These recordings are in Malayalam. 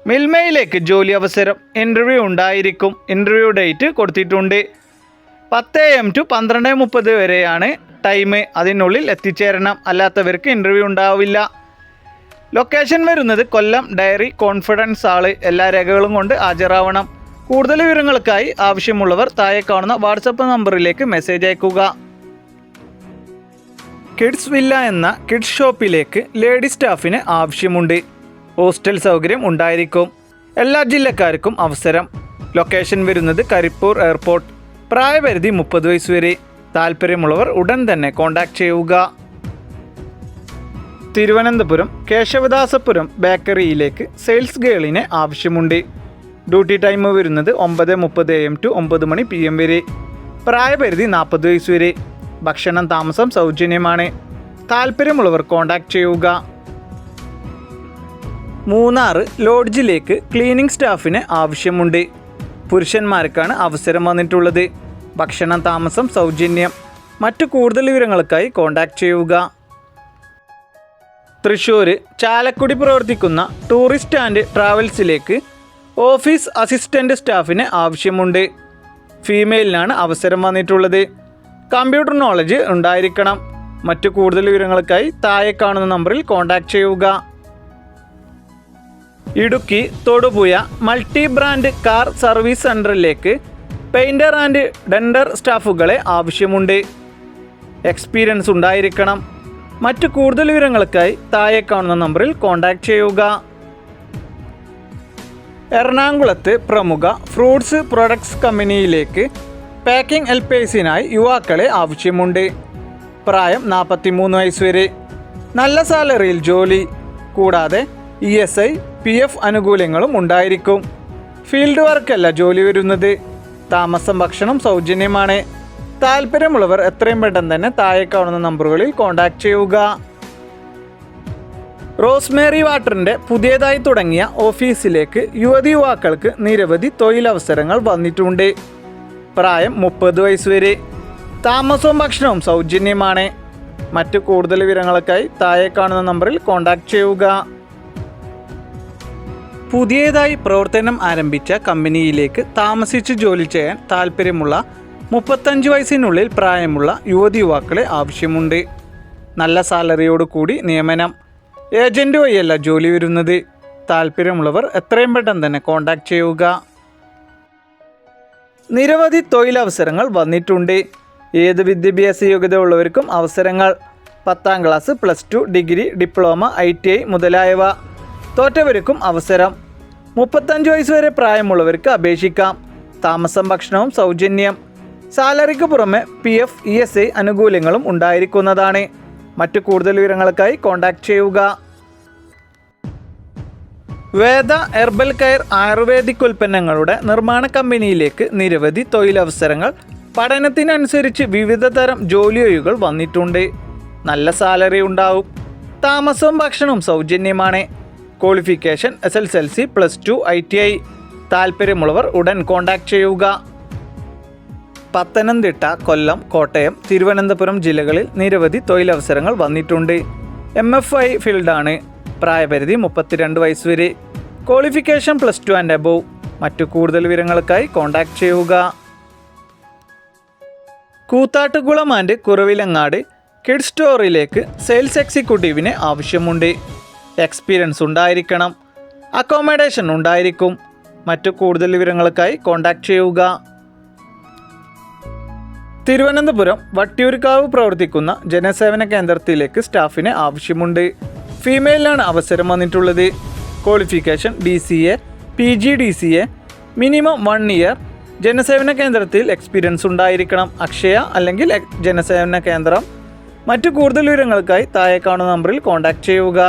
മിൽമയിലേക്ക് ജോലി അവസരം, ഇൻ്റർവ്യൂ ഉണ്ടായിരിക്കും. ഇൻ്റർവ്യൂ ഡേറ്റ് കൊടുത്തിട്ടുണ്ട്. 10 AM to 12:30 വരെയാണ് ടൈം. അതിനുള്ളിൽ എത്തിച്ചേരണം. അല്ലാത്തവർക്ക് ഇൻ്റർവ്യൂ ഉണ്ടാവില്ല. ലൊക്കേഷൻ വരുന്നത് കൊല്ലം ഡയറി കോൺഫിഡൻസ് ഹാള്. എല്ലാ രേഖകളും കൊണ്ട് ഹാജരാവണം. കൂടുതൽ വിവരങ്ങൾക്കായി ആവശ്യമുള്ളവർ താഴെ കാണുന്ന വാട്സപ്പ് നമ്പറിലേക്ക് മെസ്സേജ് അയക്കുക. കിഡ്സ് വില്ല എന്ന കിഡ്സ് ഷോപ്പിലേക്ക് ലേഡി സ്റ്റാഫിന് ആവശ്യമുണ്ട്. ഹോസ്റ്റൽ സൗകര്യം ഉണ്ടായിരിക്കും. എല്ലാ ജില്ലക്കാർക്കും അവസരം. ലൊക്കേഷൻ വരുന്നത് കരിപ്പൂർ എയർപോർട്ട്. പ്രായപരിധി 30 വയസ്സ് വരെ. താല്പര്യമുള്ളവർ ഉടൻ തന്നെ കോൺടാക്ട് ചെയ്യുക. തിരുവനന്തപുരം കേശവദാസപുരം ബേക്കറിയിലേക്ക് സെയിൽസ് ഗേളിനെ ആവശ്യമുണ്ട്. ഡ്യൂട്ടി ടൈം വരുന്നത് 9:30 AM to 9 PM വരെ. പ്രായപരിധി 40 വയസ്സ് വരെ. ഭക്ഷണം താമസം സൗജന്യമാണ്. താല്പര്യമുള്ളവർ കോൺടാക്ട് ചെയ്യുക. മൂന്നാർ ലോഡ്ജിലേക്ക് ക്ലീനിംഗ് സ്റ്റാഫിന് ആവശ്യമുണ്ട്. പുരുഷന്മാർക്കാണ് അവസരം വന്നിട്ടുള്ളത്. ഭക്ഷണം താമസം സൗജന്യം. മറ്റു കൂടുതൽ വിവരങ്ങൾക്കായി കോൺടാക്ട് ചെയ്യുക. തൃശ്ശൂർ ചാലക്കുടി പ്രവർത്തിക്കുന്ന ടൂറിസ്റ്റ് ആൻഡ് ട്രാവൽസിലേക്ക് ഓഫീസ് അസിസ്റ്റൻ്റ് സ്റ്റാഫിന് ആവശ്യമുണ്ട്. ഫീമെയിലിനാണ് അവസരം വന്നിട്ടുള്ളത്. കമ്പ്യൂട്ടർ നോളജ് ഉണ്ടായിരിക്കണം. മറ്റു കൂടുതൽ വിവരങ്ങൾക്കായി താഴെ കാണുന്ന നമ്പറിൽ കോൺടാക്ട് ചെയ്യുക. Idukki Thodupuzha multi brand car service സെൻ്ററിലേക്ക് പെയിൻറ്റർ ആൻഡ് ഡെൻഡർ സ്റ്റാഫുകളെ ആവശ്യമുണ്ട്. എക്സ്പീരിയൻസ് ഉണ്ടായിരിക്കണം. മറ്റു കൂടുതൽ വിവരങ്ങൾക്കായി താഴെ കാണുന്ന നമ്പറിൽ കോൺടാക്ട് ചെയ്യുക. എറണാകുളത്ത് പ്രമുഖ ഫ്രൂട്ട്സ് പ്രൊഡക്ട്സ് കമ്പനിയിലേക്ക് പാക്കിംഗ് ഹെൽപ്പേഴ്സിനായി യുവാക്കളെ ആവശ്യമുണ്ട്. പ്രായം 43 വയസ്സ് വരെ. നല്ല സാലറിയിൽ ജോലി. കൂടാതെ ESI PF ആനുകൂല്യങ്ങളും ഉണ്ടായിരിക്കും. ഫീൽഡ് വർക്കല്ല ജോലി വരുന്നത്. താമസം ഭക്ഷണം സൗജന്യമാണ്. താല്പര്യമുള്ളവർ എത്രയും പെട്ടെന്ന് തന്നെ താഴെ കാണുന്ന നമ്പറുകളിൽ കോൺടാക്ട് ചെയ്യുക. റോസ്മേരി വാട്ടറിൻ്റെ പുതിയതായി തുടങ്ങിയ ഓഫീസിലേക്ക് യുവക്കൾക്ക് നിരവധി തൊഴിലവസരങ്ങൾ വന്നിട്ടുണ്ട്. പ്രായം 30 വയസ്സ് വരെ. താമസവും ഭക്ഷണവും സൗജന്യമാണ്. മറ്റു കൂടുതൽ വിവരങ്ങൾക്കായി താഴെ കാണുന്ന നമ്പറിൽ കോൺടാക്ട് ചെയ്യുക. പുതിയതായി പ്രവർത്തനം ആരംഭിച്ച കമ്പനിയിലേക്ക് താമസിച്ച് ജോലി ചെയ്യാൻ താല്പര്യമുള്ള 35 വയസ്സിനുള്ളിൽ പ്രായമുള്ള യുവാക്കളെ ആവശ്യമുണ്ട്. നല്ല സാലറിയോട് കൂടി നിയമനം. ഏജൻറ് വഴിയല്ല ജോലി വരുന്നത്. താല്പര്യമുള്ളവർ എത്രയും പെട്ടെന്ന് തന്നെ കോൺടാക്ട് ചെയ്യുക. നിരവധി തൊഴിലവസരങ്ങൾ വന്നിട്ടുണ്ട്. ഏത് വിദ്യാഭ്യാസ യോഗ്യത ഉള്ളവർക്കും അവസരങ്ങൾ. 10ാം ക്ലാസ്, +2, ഡിഗ്രി, ഡിപ്ലോമ, ITI മുതലായവ. തോറ്റവർക്കും അവസരം. 35 വയസ്സ് വരെ പ്രായമുള്ളവർക്ക് അപേക്ഷിക്കാം. താമസം ഭക്ഷണവും സൗജന്യം. സാലറിക്ക് പുറമെ PF ESI ആനുകൂല്യങ്ങളും ഉണ്ടായിരിക്കുന്നതാണ്. മറ്റു കൂടുതൽ വിവരങ്ങൾക്കായി കോൺടാക്ട് ചെയ്യുക. വേദ ഹെർബൽ കെയർ ആയുർവേദിക് ഉൽപ്പന്നങ്ങളുടെ നിർമ്മാണ കമ്പനിയിലേക്ക് നിരവധി തൊഴിലവസരങ്ങൾ. പഠനത്തിനനുസരിച്ച് വിവിധ തരം ജോലിയൊഴികൾ വന്നിട്ടുണ്ട്. നല്ല സാലറി ഉണ്ടാവും. താമസവും ഭക്ഷണവും സൗജന്യമാണ്. Qualification SSLC +2 ITI. താല്പര്യമുള്ളവർ ഉടൻ കോൺടാക്ട് ചെയ്യുക. പത്തനംതിട്ട, കൊല്ലം, കോട്ടയം, തിരുവനന്തപുരം ജില്ലകളിൽ നിരവധി തൊഴിലവസരങ്ങൾ വന്നിട്ടുണ്ട്. MFI ഫീൽഡാണ്. പ്രായപരിധി 32 വയസ്സ് വരെ. Qualification +2 and above. മറ്റു കൂടുതൽ വിവരങ്ങൾക്കായി കോൺടാക്ട് ചെയ്യുക. കൂത്താട്ടുകുളം ആൻഡ് കുറവിലങ്ങാട് കിഡ്സ് സ്റ്റോറിലേക്ക് സെയിൽസ് എക്സിക്യൂട്ടീവിനെ ആവശ്യമുണ്ട്. എക്സ്പീരിയൻസ് ഉണ്ടായിരിക്കണം. അക്കോമഡേഷൻ ഉണ്ടായിരിക്കും. മറ്റു കൂടുതൽ വിവരങ്ങൾക്കായി കോൺടാക്ട് ചെയ്യുക. തിരുവനന്തപുരം വട്ടിയൂർക്കാവ് പ്രവർത്തിക്കുന്ന ജനസേവന കേന്ദ്രത്തിലേക്ക് സ്റ്റാഫിനെ ആവശ്യമുണ്ട്. ഫീമെയിലാണ് അവസരം വന്നിട്ടുള്ളത്. Qualification DCA PGDCA. Minimum 1 year. ജനസേവന കേന്ദ്രത്തിൽ എക്സ്പീരിയൻസ് ഉണ്ടായിരിക്കണം. അക്ഷയ അല്ലെങ്കിൽ ജനസേവന കേന്ദ്രം. മറ്റു കൂടുതൽ വിവരങ്ങൾക്കായി താഴെ കാണുന്ന നമ്പറിൽ കോൺടാക്ട് ചെയ്യുക.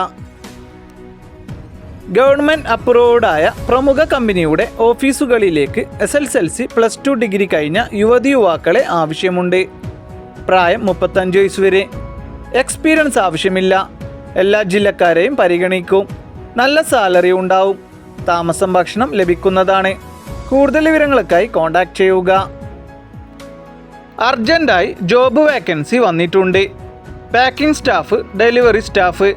ഗവൺമെൻറ് അപ്രൂവ്ഡായ പ്രമുഖ കമ്പനിയുടെ ഓഫീസുകളിലേക്ക് SSLC +2 ഡിഗ്രി കഴിഞ്ഞ യുവാക്കളെ ആവശ്യമുണ്ട്. പ്രായം 35 വയസ്സ് വരെ. എക്സ്പീരിയൻസ് ആവശ്യമില്ല. എല്ലാ ജില്ലക്കാരെയും പരിഗണിക്കും. നല്ല സാലറി ഉണ്ടാവും. താമസം ഭക്ഷണം ലഭിക്കുന്നതാണ്. കൂടുതൽ വിവരങ്ങൾക്കായി കോൺടാക്ട് ചെയ്യുക. അർജൻറ്റായി ജോബ് വേക്കൻസി വന്നിട്ടുണ്ട്. Packing staff, delivery staff.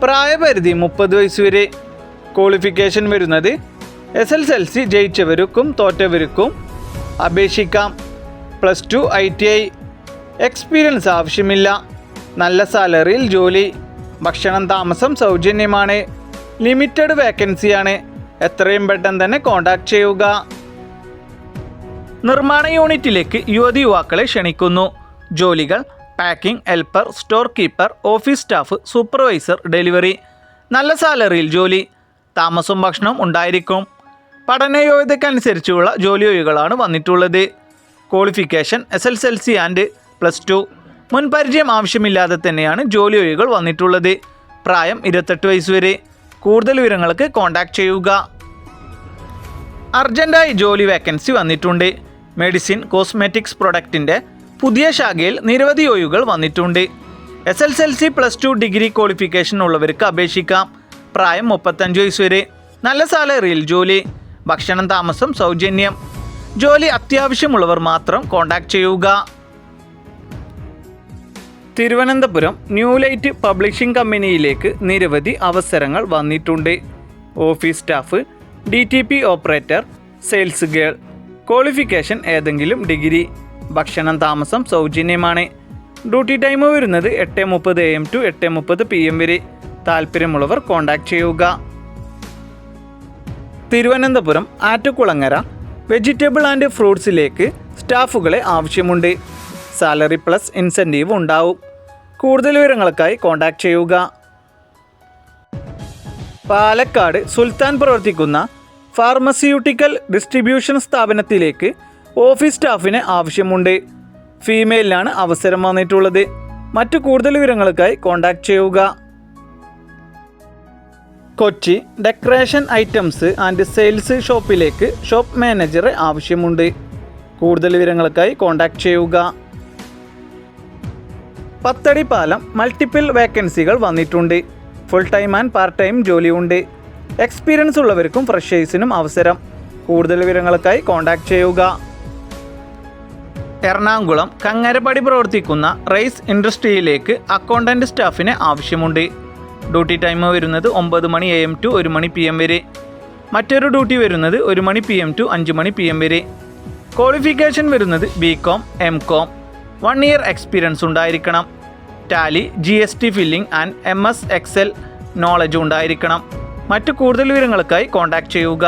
പ്രായപരിധി 30 വയസ്സ് വരെ. ക്വാളിഫിക്കേഷൻ വരുന്നത് SSLC ജയിച്ചവർക്കും തോറ്റവർക്കും അപേക്ഷിക്കാം. +2 ITI. എക്സ്പീരിയൻസ് ആവശ്യമില്ല. നല്ല സാലറിയിൽ ജോലി. ഭക്ഷണം താമസം സൗജന്യമാണ്. ലിമിറ്റഡ് വേക്കൻസിയാണ്. എത്രയും പെട്ടെന്ന് തന്നെ കോൺടാക്ട് ചെയ്യുക. നിർമ്മാണ യൂണിറ്റിലേക്ക് യുവതിയുവാക്കളെ ക്ഷണിക്കുന്നു. ജോലികൾ packing helper, store keeper, office staff, supervisor, delivery. നല്ല സാലറിയിൽ ജോലി. താമസവും ഭക്ഷണവും ഉണ്ടായിരിക്കും. പഠനയോഗ്യതയ്ക്കനുസരിച്ചുള്ള ജോലി ഒഴിവുകളാണ് വന്നിട്ടുള്ളത്. Qualification SSLC and +2. മുൻപരിചയം ആവശ്യമില്ലാതെ തന്നെയാണ് ജോലി ഒഴിവുകൾ വന്നിട്ടുള്ളത്. പ്രായം 28 വയസ്സ് വരെ. കൂടുതൽ വിവരങ്ങൾക്ക് കോൺടാക്ട് ചെയ്യുക. അർജൻറ്റായി ജോലി വേക്കൻസി വന്നിട്ടുണ്ട്. മെഡിസിൻ കോസ്മെറ്റിക്സ് പ്രൊഡക്റ്റിൻ്റെ പുതിയ ശാഖയിൽ നിരവധി ഒഴിവുകൾ വന്നിട്ടുണ്ട്. SSLC +2 ഡിഗ്രി ക്വാളിഫിക്കേഷൻ ഉള്ളവർക്ക് അപേക്ഷിക്കാം. പ്രായം 35 വയസ്സ് വരെ. നല്ല സാലറിയിൽ ജോലി. ഭക്ഷണം താമസം സൗജന്യം. ജോലി അത്യാവശ്യമുള്ളവർ മാത്രം കോൺടാക്ട് ചെയ്യുക. തിരുവനന്തപുരം ന്യൂ ലൈറ്റ് പബ്ലിഷിംഗ് കമ്പനിയിലേക്ക് നിരവധി അവസരങ്ങൾ വന്നിട്ടുണ്ട്. Office staff, DTP operator, sales girl. Qualification ഏതെങ്കിലും ഡിഗ്രി. ഭക്ഷണം താമസം സൗജന്യമാണ്. ഡ്യൂട്ടി ടൈം വരുന്നത് 8:30 AM to 8:30 PM വരെ. താല്പര്യമുള്ളവർ കോൺടാക്ട് ചെയ്യുക. തിരുവനന്തപുരം ആറ്റുകുളങ്ങര വെജിറ്റബിൾ ആൻഡ് ഫ്രൂട്ട്സിലേക്ക് സ്റ്റാഫുകളെ ആവശ്യമുണ്ട്. സാലറി പ്ലസ് ഇൻസെൻറ്റീവ് ഉണ്ടാവും. കൂടുതൽ വിവരങ്ങൾക്കായി കോൺടാക്ട് ചെയ്യുക. പാലക്കാട് സുൽത്താൻ പ്രവർത്തിക്കുന്ന ഫാർമസ്യൂട്ടിക്കൽ ഡിസ്ട്രിബ്യൂഷൻ സ്ഥാപനത്തിലേക്ക് ഓഫീസ് സ്റ്റാഫിനെ ആവശ്യമുണ്ട്. ഫീമെയിലിനാണ് അവസരം വന്നിട്ടുള്ളത്. മറ്റു കൂടുതൽ വിവരങ്ങൾക്കായി കോൺടാക്ട് ചെയ്യുക. Kochi decoration items and sales ഷോപ്പിലേക്ക് ഷോപ്പ് മാനേജറെ ആവശ്യമുണ്ട്. കൂടുതൽ വിവരങ്ങൾക്കായി കോൺടാക്ട് ചെയ്യുക. പത്തടിപ്പാലം മൾട്ടിപ്പിൾ വേക്കൻസികൾ വന്നിട്ടുണ്ട്. Full time and part time ജോലിയുണ്ട്. എക്സ്പീരിയൻസ് ഉള്ളവർക്കും ഫ്രഷേഴ്സിനും അവസരം. കൂടുതൽ വിവരങ്ങൾക്കായി കോൺടാക്ട് ചെയ്യുക. എറണാകുളം കങ്ങരപ്പടി പ്രവർത്തിക്കുന്ന റൈസ് ഇൻഡസ്ട്രിയിലേക്ക് അക്കൗണ്ടൻറ്റ് സ്റ്റാഫിനെ ആവശ്യമുണ്ട്. ഡ്യൂട്ടി ടൈം വരുന്നത് 9 മണി AM to 1 മണി PM വരെ. മറ്റൊരു ഡ്യൂട്ടി വരുന്നത് 1 മണി PM to 5 മണി PM വരെ. ക്വാളിഫിക്കേഷൻ വരുന്നത് BCom, MCom. 1 ഇയർ എക്സ്പീരിയൻസ് ഉണ്ടായിരിക്കണം. Tally, GST filling and MS Excel knowledge ഉണ്ടായിരിക്കണം. മറ്റു കൂടുതൽ വിവരങ്ങൾക്കായി കോൺടാക്ട് ചെയ്യുക.